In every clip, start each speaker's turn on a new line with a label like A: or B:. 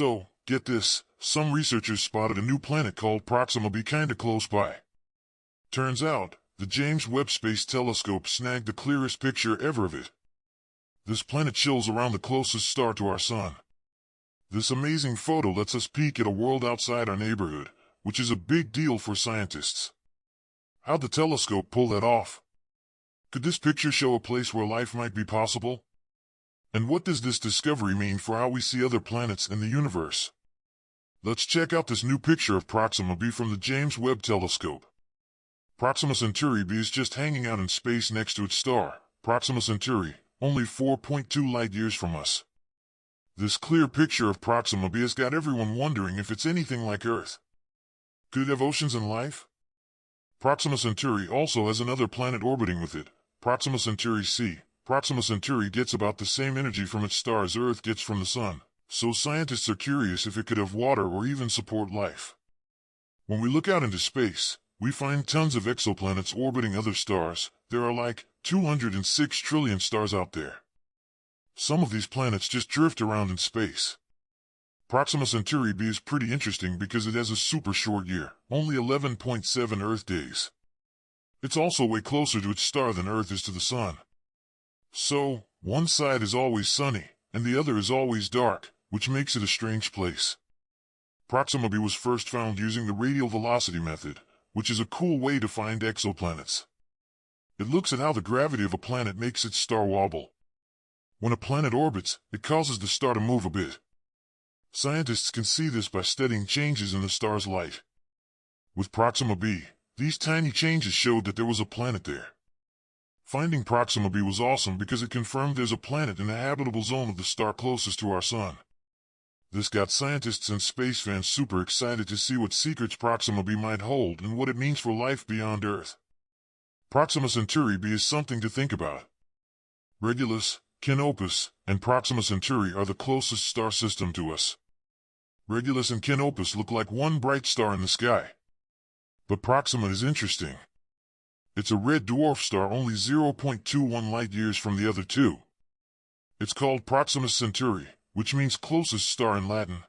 A: So, get this, some researchers spotted a new planet called Proxima b kinda close by. Turns out, the James Webb Space Telescope snagged the clearest picture ever of it. This planet chills around the closest star to our sun. This amazing photo lets us peek at a world outside our neighborhood, which is a big deal for scientists. How'd the telescope pull that off? Could this picture show a place where life might be possible? And what does this discovery mean for how we see other planets in the universe? Let's check out this new picture of Proxima b from the James Webb Telescope. Proxima Centauri b is just hanging out in space next to its star, Proxima Centauri, only 4.2 light-years from us. This clear picture of Proxima b has got everyone wondering if it's anything like Earth. Could it have oceans and life? Proxima Centauri also has another planet orbiting with it, Proxima Centauri c. Proxima Centauri gets about the same energy from its star as Earth gets from the Sun, so scientists are curious if it could have water or even support life. When we look out into space, we find tons of exoplanets orbiting other stars. There are like 206 trillion stars out there. Some of these planets just drift around in space. Proxima Centauri b is pretty interesting because it has a super short year, only 11.7 Earth days. It's also way closer to its star than Earth is to the Sun. So, one side is always sunny, and the other is always dark, which makes it a strange place. Proxima b was first found using the radial velocity method, which is a cool way to find exoplanets. It looks at how the gravity of a planet makes its star wobble. When a planet orbits, it causes the star to move a bit. Scientists can see this by studying changes in the star's light. With Proxima b, these tiny changes showed that there was a planet there. Finding Proxima b was awesome because it confirmed there's a planet in the habitable zone of the star closest to our sun. This got scientists and space fans super excited to see what secrets Proxima b might hold and what it means for life beyond Earth. Proxima Centauri b is something to think about. Regulus, Canopus, and Proxima Centauri are the closest star system to us. Regulus and Canopus look like one bright star in the sky. But Proxima is interesting. It's a red dwarf star only 0.21 light-years from the other two. It's called Proxima Centauri, which means closest star in Latin.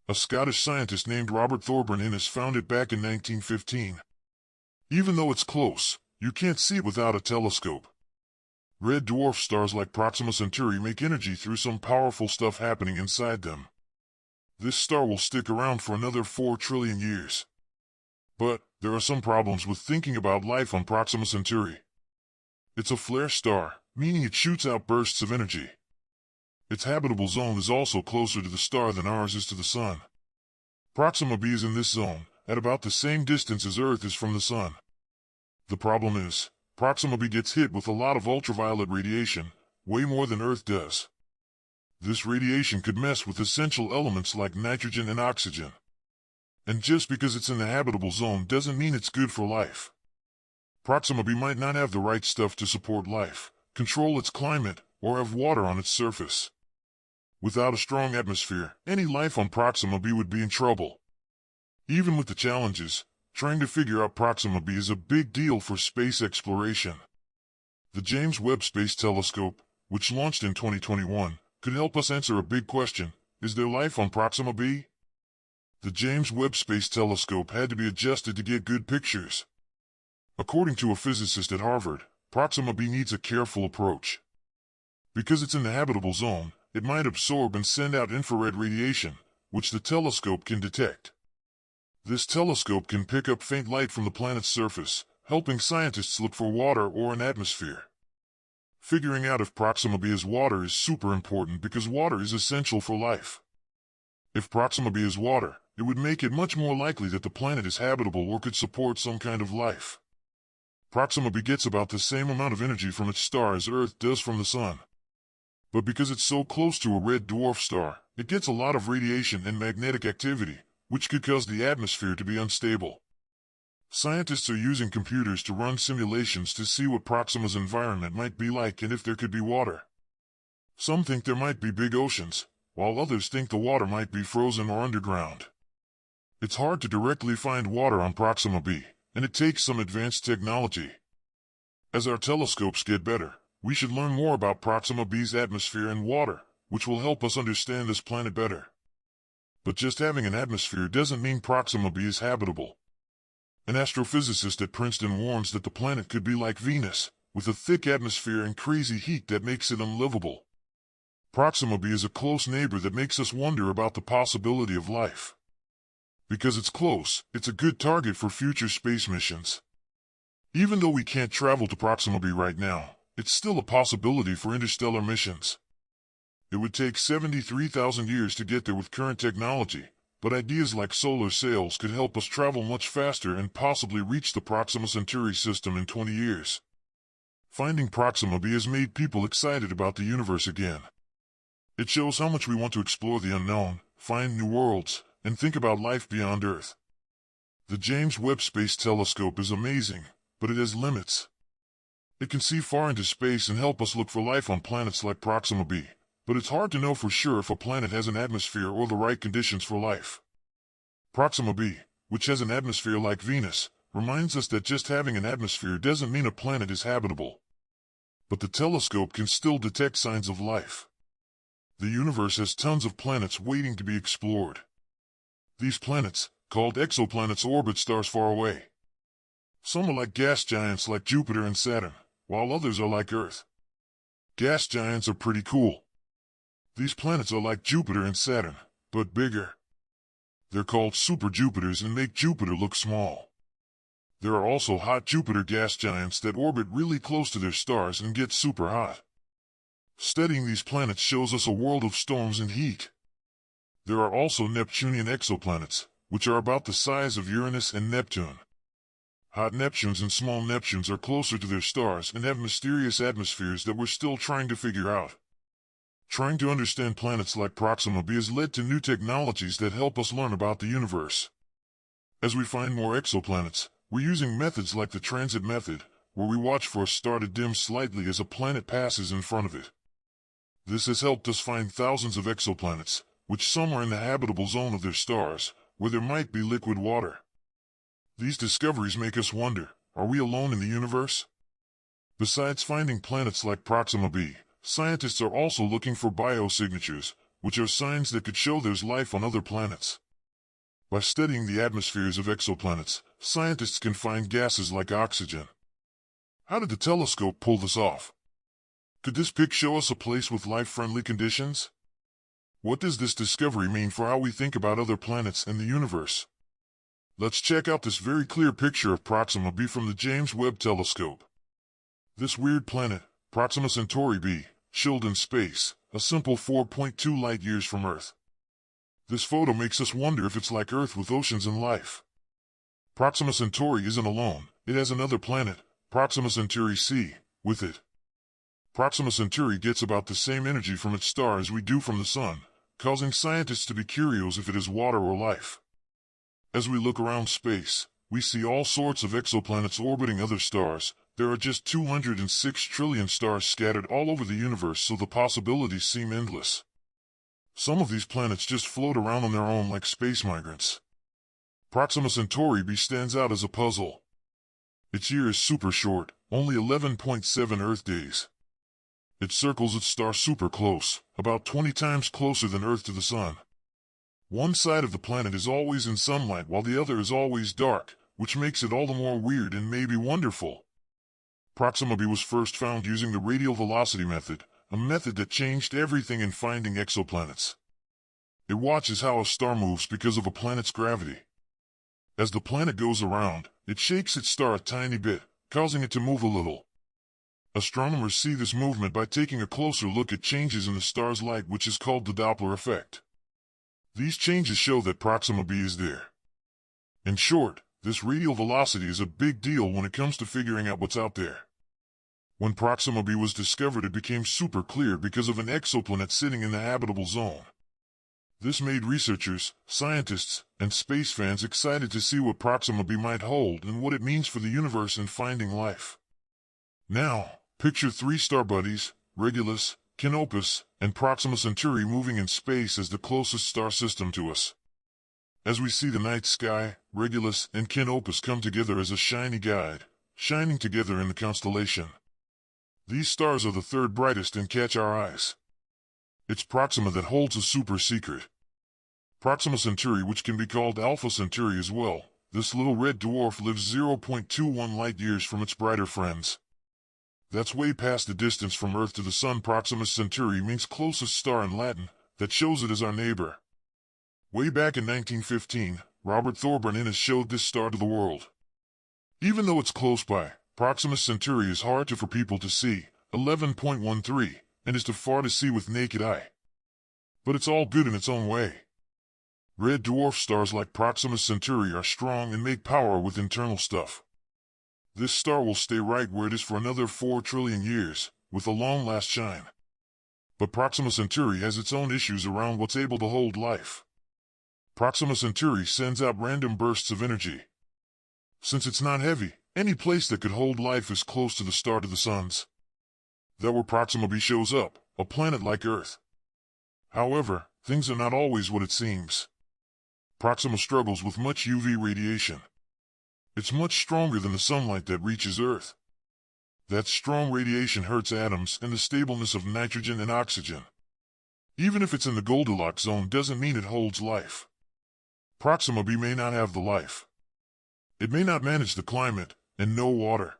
A: A Scottish scientist named Robert Thorburn Innes found it back in 1915. Even though it's close, you can't see it without a telescope. Red dwarf stars like Proxima Centauri make energy through some powerful stuff happening inside them. This star will stick around for another 4 trillion years. But there are some problems with thinking about life on Proxima Centauri. It's a flare star, meaning it shoots out bursts of energy. Its habitable zone is also closer to the star than ours is to the Sun. Proxima b is in this zone, at about the same distance as Earth is from the Sun. The problem is, Proxima b gets hit with a lot of ultraviolet radiation, way more than Earth does. This radiation could mess with essential elements like nitrogen and oxygen. And just because it's in the habitable zone doesn't mean it's good for life. Proxima b might not have the right stuff to support life, control its climate, or have water on its surface. Without a strong atmosphere, any life on Proxima b would be in trouble. Even with the challenges, trying to figure out Proxima b is a big deal for space exploration. The James Webb Space Telescope, which launched in 2021, could help us answer a big question: is there life on Proxima b? The James Webb Space Telescope had to be adjusted to get good pictures. According to a physicist at Harvard, Proxima b needs a careful approach. Because it's in the habitable zone, it might absorb and send out infrared radiation, which the telescope can detect. This telescope can pick up faint light from the planet's surface, helping scientists look for water or an atmosphere. Figuring out if Proxima b is water is super important because water is essential for life. If Proxima b is water, it would make it much more likely that the planet is habitable or could support some kind of life. Proxima b gets about the same amount of energy from its star as Earth does from the Sun. But because it's so close to a red dwarf star, it gets a lot of radiation and magnetic activity, which could cause the atmosphere to be unstable. Scientists are using computers to run simulations to see what Proxima's environment might be like and if there could be water. Some think there might be big oceans, while others think the water might be frozen or underground. It's hard to directly find water on Proxima b, and it takes some advanced technology. As our telescopes get better, we should learn more about Proxima b's atmosphere and water, which will help us understand this planet better. But just having an atmosphere doesn't mean Proxima b is habitable. An astrophysicist at Princeton warns that the planet could be like Venus, with a thick atmosphere and crazy heat that makes it unlivable. Proxima b is a close neighbor that makes us wonder about the possibility of life. Because it's close, it's a good target for future space missions. Even though we can't travel to Proxima b right now, it's still a possibility for interstellar missions. It would take 73,000 years to get there with current technology, but ideas like solar sails could help us travel much faster and possibly reach the Proxima Centauri system in 20 years. Finding Proxima b has made people excited about the universe again. It shows how much we want to explore the unknown, find new worlds, and think about life beyond Earth. The James Webb Space Telescope is amazing, but it has limits. It can see far into space and help us look for life on planets like Proxima b, but it's hard to know for sure if a planet has an atmosphere or the right conditions for life. Proxima b, which has an atmosphere like Venus, reminds us that just having an atmosphere doesn't mean a planet is habitable. But the telescope can still detect signs of life. The universe has tons of planets waiting to be explored. These planets, called exoplanets, orbit stars far away. Some are like gas giants like Jupiter and Saturn, while others are like Earth. Gas giants are pretty cool. These planets are like Jupiter and Saturn, but bigger. They're called super Jupiters and make Jupiter look small. There are also hot Jupiter gas giants that orbit really close to their stars and get super hot. Studying these planets shows us a world of storms and heat. There are also Neptunian exoplanets, which are about the size of Uranus and Neptune. Hot Neptunes and small Neptunes are closer to their stars and have mysterious atmospheres that we're still trying to figure out. Trying to understand planets like Proxima b has led to new technologies that help us learn about the universe. As we find more exoplanets, we're using methods like the transit method, where we watch for a star to dim slightly as a planet passes in front of it. This has helped us find thousands of exoplanets, which some are in the habitable zone of their stars, where there might be liquid water. These discoveries make us wonder, are we alone in the universe? Besides finding planets like Proxima b, scientists are also looking for biosignatures, which are signs that could show there's life on other planets. By studying the atmospheres of exoplanets, scientists can find gases like oxygen. How did the telescope pull this off? Could this pic show us a place with life-friendly conditions? What does this discovery mean for how we think about other planets and the universe? Let's check out this very clear picture of Proxima b from the James Webb Telescope. This weird planet, Proxima Centauri b, chilled in space, a simple 4.2 light-years from Earth. This photo makes us wonder if it's like Earth with oceans and life. Proxima Centauri isn't alone, it has another planet, Proxima Centauri c, with it. Proxima Centauri gets about the same energy from its star as we do from the Sun, causing scientists to be curious if it is water or life. As we look around space, we see all sorts of exoplanets orbiting other stars. There are just 206 trillion stars scattered all over the universe, so the possibilities seem endless. Some of these planets just float around on their own like space migrants. Proxima Centauri b stands out as a puzzle. Its year is super short, only 11.7 Earth days. It circles its star super close, about 20 times closer than Earth to the Sun. One side of the planet is always in sunlight while the other is always dark, which makes it all the more weird and maybe wonderful. Proxima b was first found using the radial velocity method, a method that changed everything in finding exoplanets. It watches how a star moves because of a planet's gravity. As the planet goes around, it shakes its star a tiny bit, causing it to move a little. Astronomers see this movement by taking a closer look at changes in the star's light, which is called the Doppler effect. These changes show that Proxima b is there. In short, this radial velocity is a big deal when it comes to figuring out what's out there. When Proxima b was discovered, it became super clear because of an exoplanet sitting in the habitable zone. This made researchers, scientists, and space fans excited to see what Proxima b might hold and what it means for the universe and finding life. Now, picture three star buddies, Regulus, Canopus, and Proxima Centauri moving in space as the closest star system to us. As we see the night sky, Regulus and Canopus come together as a shiny guide, shining together in the constellation. These stars are the third brightest and catch our eyes. It's Proxima that holds a super secret. Proxima Centauri, which can be called Alpha Centauri as well. This little red dwarf lives 0.21 light-years from its brighter friends. That's way past the distance from Earth to the Sun. Proxima Centauri means closest star in Latin. That shows it as our neighbor. Way back in 1915, Robert Thorburn Innes showed this star to the world. Even though it's close by, Proxima Centauri is hard for people to see, 11.13, and is too far to see with naked eye. But it's all good in its own way. Red dwarf stars like Proxima Centauri are strong and make power with internal stuff. This star will stay right where it is for another 4 trillion years, with a long-last shine. But Proxima Centauri has its own issues around what's able to hold life. Proxima Centauri sends out random bursts of energy. Since it's not heavy, any place that could hold life is close to the star to the suns. That's where Proxima b shows up, a planet like Earth. However, things are not always what it seems. Proxima struggles with much UV radiation. It's much stronger than the sunlight that reaches Earth. That strong radiation hurts atoms and the stableness of nitrogen and oxygen. Even if it's in the Goldilocks zone doesn't mean it holds life. Proxima b may not have the life. It may not manage the climate, and no water.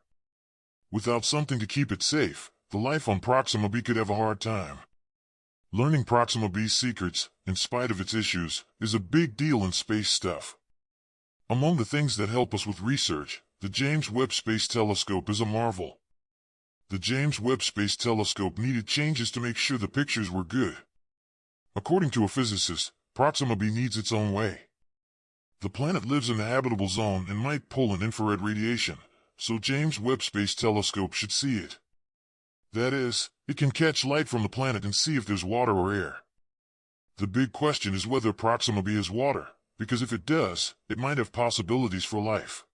A: Without something to keep it safe, the life on Proxima b could have a hard time. Learning Proxima b's secrets, in spite of its issues, is a big deal in space stuff. Among the things that help us with research, the James Webb Space Telescope is a marvel. The James Webb Space Telescope needed changes to make sure the pictures were good. According to a physicist, Proxima b needs its own way. The planet lives in the habitable zone and might pull in infrared radiation, so James Webb Space Telescope should see it. That is, it can catch light from the planet and see if there's water or air. The big question is whether Proxima b has water, because if it does, it might have possibilities for life.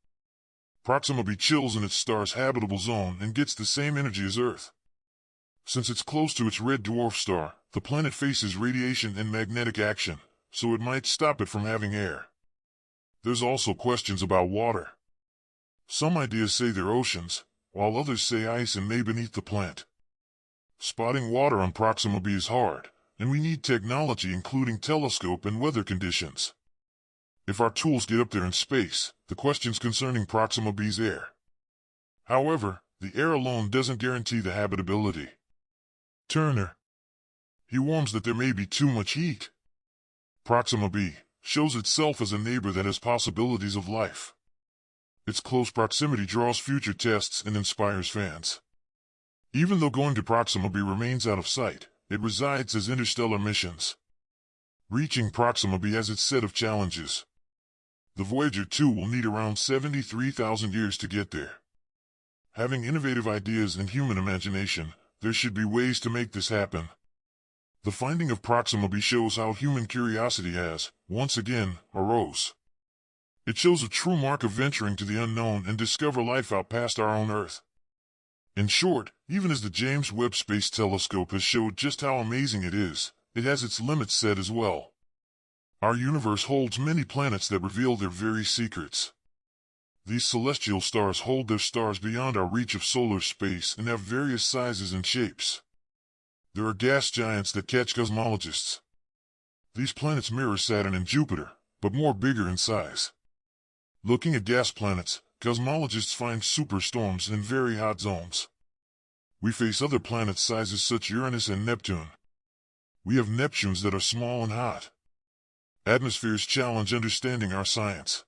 A: Proxima b chills in its star's habitable zone and gets the same energy as Earth. Since it's close to its red dwarf star, the planet faces radiation and magnetic action, so it might stop it from having air. There's also questions about water. Some ideas say they're oceans, while others say ice and may beneath the planet. Spotting water on Proxima b is hard, and we need technology including telescope and weather conditions. If our tools get up there in space, the questions concerning Proxima b's air. However, the air alone doesn't guarantee the habitability. Turner. He warns that there may be too much heat. Proxima b shows itself as a neighbor that has possibilities of life. Its close proximity draws future tests and inspires fans. Even though going to Proxima b remains out of sight, it resides as interstellar missions. Reaching Proxima b has its set of challenges. The Voyager 2 will need around 73,000 years to get there. Having innovative ideas and human imagination, there should be ways to make this happen. The finding of Proxima b shows how human curiosity has, once again, arose. It shows a true mark of venturing to the unknown and discover life out past our own Earth. In short, even as the James Webb Space Telescope has showed just how amazing it is, it has its limits set as well. Our universe holds many planets that reveal their very secrets. These celestial stars hold their stars beyond our reach of solar space and have various sizes and shapes. There are gas giants that catch cosmologists. These planets mirror Saturn and Jupiter, but more bigger in size. Looking at gas planets, cosmologists find superstorms and very hot zones. We face other planet sizes such as Uranus and Neptune. We have Neptunes that are small and hot. Atmospheres challenge understanding our science.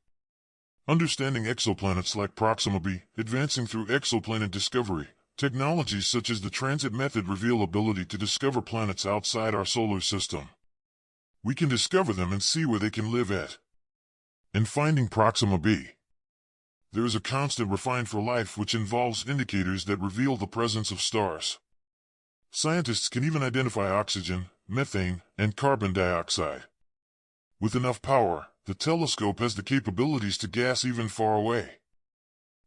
A: Understanding exoplanets like Proxima b, advancing through exoplanet discovery, technologies such as the transit method reveal ability to discover planets outside our solar system. We can discover them and see where they can live at. In finding Proxima b, there is a constant refined for life which involves indicators that reveal the presence of stars. Scientists can even identify oxygen, methane, and carbon dioxide. With enough power, the telescope has the capabilities to gas even far away.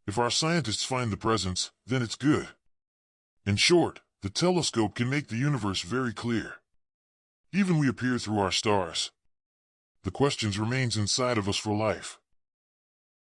A: If our scientists find the presence, then it's good. In short, the telescope can make the universe very clear. Even we appear through our stars. The questions remains inside of us for life.